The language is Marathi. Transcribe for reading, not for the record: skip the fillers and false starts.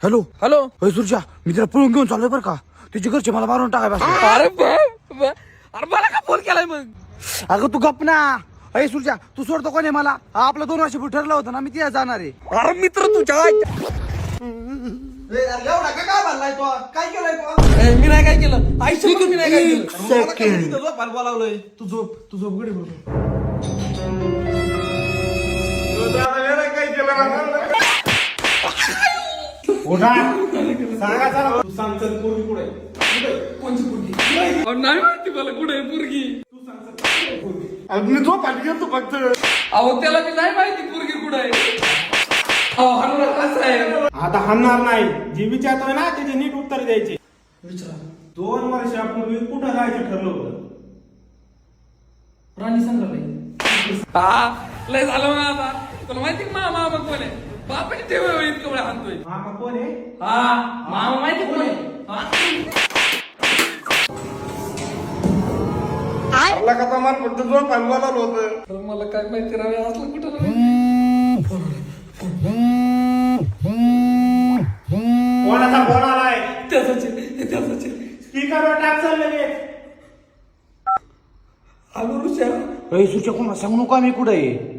Hello hello. अरे सुरजा, मी तिला पळून घेऊन चाललोय बरं का. तिच्या घरचे मला मारून टाकाय बस. अरे अरे मला का फोन केलाय मग? अगं तू गप ना. अरे सुरजा, तू सोडतो कोणी मला? आपलं 2 वर्षापूर्वी ठरलं होतं ना, मी तिला जाणार आहे. अरे मित्र तुझ्या एवढा काय बनलाय तो? काय केलंय तो? मी नाही काय केलं आईशी मी नाही काय केलं. बोलावलंय. तू झोप गडी बरोबर. कोणची पोरगी? नाही माहिती मला कुठे आहे पोरगी. मी झोप आली गेलो फक्त. अहो त्याला मी नाही माहिती पोरगी कुठे आहे. अहो हनुमान कसं आहे? आता हाणणार नाही. जे विचारतोय ना त्याचे नीट उत्तर द्यायचे. विचारा. 2 वर्षापूर्वी कुठं जायचं ठरलं होतं? राणी संग्रहालय. हा लय झालं मग आता. तुला माहिती का मामा कोण आहे? बापाने तेव्हा इतकं वेळ हाणतोय. मामा कोण आहे? हा मामा माहिती कोण आहे? हा? आपला कथा मान फक्त झोप आली बोलावलं होतं. तर मला काय माहिती रावे असलं कुठं रावे? कोणाचा फोन आलाय? त्याच स्पीकरवर टाक चल लगेच. आलो ऋषा. सुरजा, कोणाला सांगू नका मी कुठे आहे.